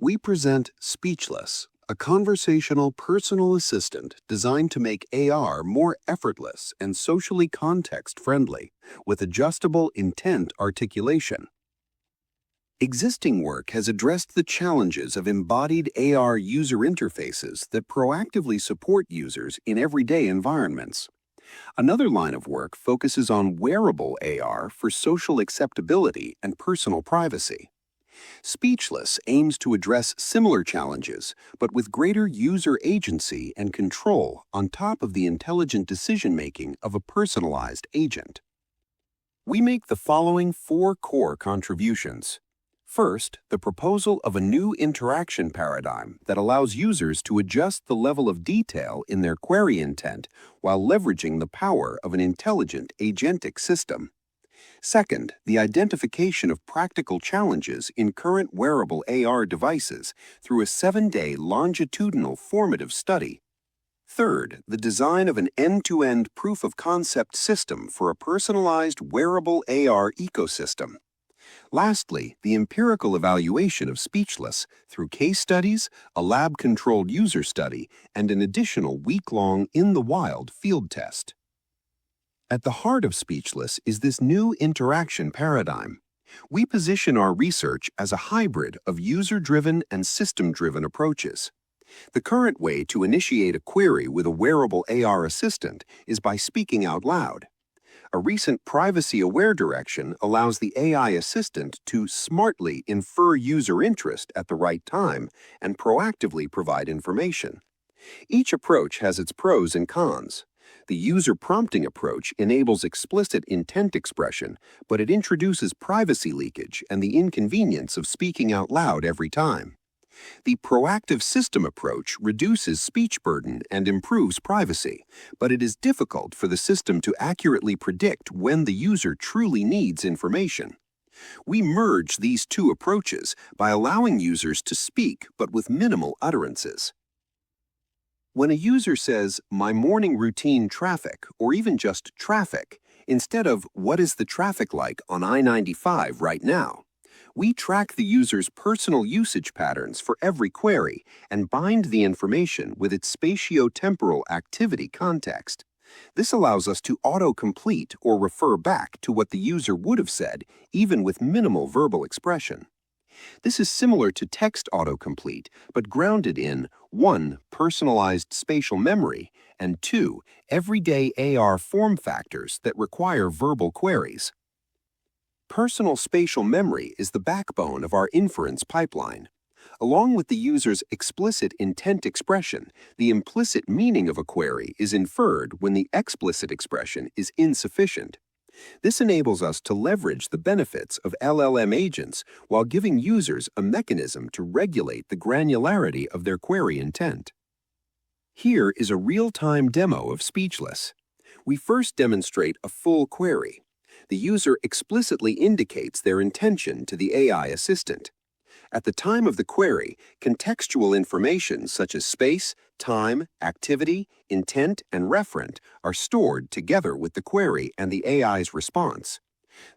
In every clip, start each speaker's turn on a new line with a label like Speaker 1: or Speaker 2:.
Speaker 1: we present SpeechLess, a conversational personal assistant designed to make AR more effortless and socially context-friendly with adjustable intent articulation. Existing work has addressed the challenges of embodied AR user interfaces that proactively support users in everyday environments. Another line of work focuses on wearable AR for social acceptability and personal privacy. SpeechLess aims to address similar challenges, but with greater user agency and control on top of the intelligent decision-making of a personalized agent. We make the following 4 core contributions. First, the proposal of a new interaction paradigm that allows users to adjust the level of detail in their query intent while leveraging the power of an intelligent agentic system. Second, the identification of practical challenges in current wearable AR devices through a 7-day longitudinal formative study. Third, the design of an end-to-end proof-of-concept system for a personalized wearable AR ecosystem. Lastly, the empirical evaluation of SpeechLess through case studies, a lab-controlled user study, and an additional week-long in-the-wild field test. At the heart of SpeechLess is this new interaction paradigm. We position our research as a hybrid of user-driven and system-driven approaches. The current way to initiate a query with a wearable AR assistant is by speaking out loud. A recent privacy-aware direction allows the AI assistant to smartly infer user interest at the right time and proactively provide information. Each approach has its pros and cons. The user prompting approach enables explicit intent expression, but it introduces privacy leakage and the inconvenience of speaking out loud every time. The proactive system approach reduces speech burden and improves privacy, but it is difficult for the system to accurately predict when the user truly needs information. We merge these two approaches by allowing users to speak but with minimal utterances. When a user says, "My morning routine traffic," or even just "traffic," instead of "What is the traffic like on I-95 right now?" we track the user's personal usage patterns for every query and bind the information with its spatio-temporal activity context. This allows us to auto-complete or refer back to what the user would have said, even with minimal verbal expression. This is similar to text autocomplete, but grounded in 1. Personalized spatial memory, and 2. Everyday AR form factors that require verbal queries. Personal spatial memory is the backbone of our inference pipeline. Along with the user's explicit intent expression, the implicit meaning of a query is inferred when the explicit expression is insufficient. This enables us to leverage the benefits of LLM agents while giving users a mechanism to regulate the granularity of their query intent. Here is a real-time demo of SpeechLess. We first demonstrate a full query. The user explicitly indicates their intention to the AI assistant. At the time of the query, contextual information such as space, time, activity, intent, and referent are stored together with the query and the AI's response.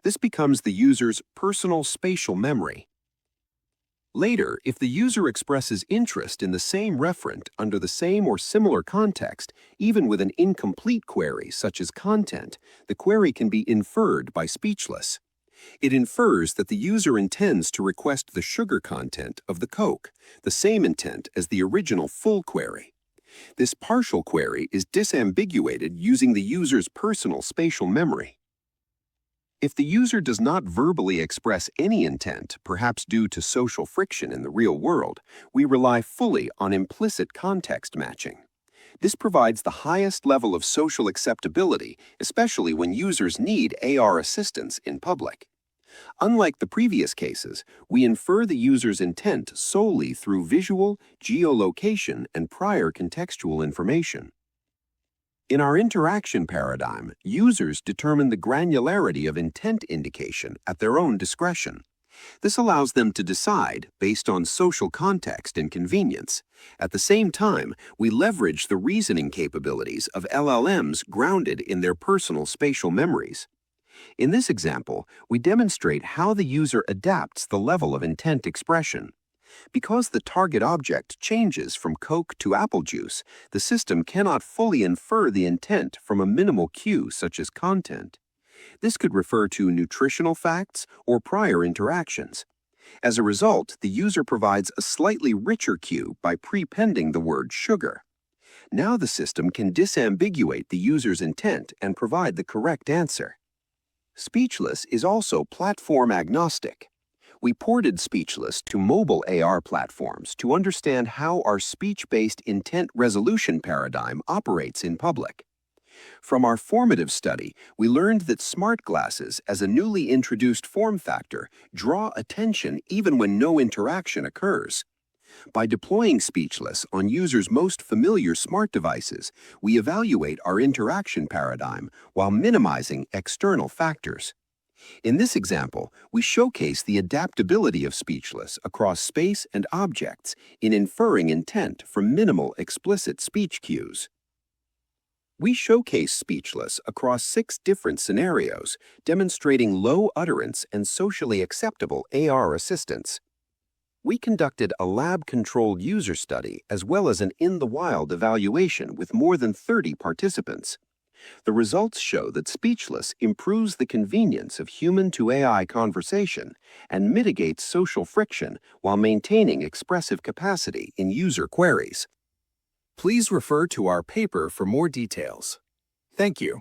Speaker 1: This becomes the user's personal spatial memory. Later, if the user expresses interest in the same referent under the same or similar context, even with an incomplete query such as content, the query can be inferred by SpeechLess. It infers that the user intends to request the sugar content of the Coke, the same intent as the original full query. This partial query is disambiguated using the user's personal spatial memory. If the user does not verbally express any intent, perhaps due to social friction in the real world, we rely fully on implicit context matching. This provides the highest level of social acceptability, especially when users need AR assistance in public. Unlike the previous cases, we infer the user's intent solely through visual, geolocation, and prior contextual information. In our interaction paradigm, users determine the granularity of intent indication at their own discretion. This allows them to decide based on social context and convenience. At the same time, we leverage the reasoning capabilities of LLMs grounded in their personal spatial memories. In this example, we demonstrate how the user adapts the level of intent expression. Because the target object changes from Coke to apple juice, the system cannot fully infer the intent from a minimal cue such as content. This could refer to nutritional facts or prior interactions. As a result, the user provides a slightly richer cue by prepending the word sugar. Now the system can disambiguate the user's intent and provide the correct answer. Speechless is also platform agnostic. We ported Speechless to mobile AR platforms to understand how our speech-based intent resolution paradigm operates in public. From our formative study, we learned that smart glasses, as a newly introduced form factor, draw attention even when no interaction occurs. By deploying Speechless on users' most familiar smart devices, we evaluate our interaction paradigm while minimizing external factors. In this example, we showcase the adaptability of Speechless across space and objects in inferring intent from minimal explicit speech cues. We showcase Speechless across 6 different scenarios, demonstrating low utterance and socially acceptable AR assistance. We conducted a lab-controlled user study as well as an in-the-wild evaluation with more than 30 participants. The results show that Speechless improves the convenience of human-to-AI conversation and mitigates social friction while maintaining expressive capacity in user queries. Please refer to our paper for more details. Thank you.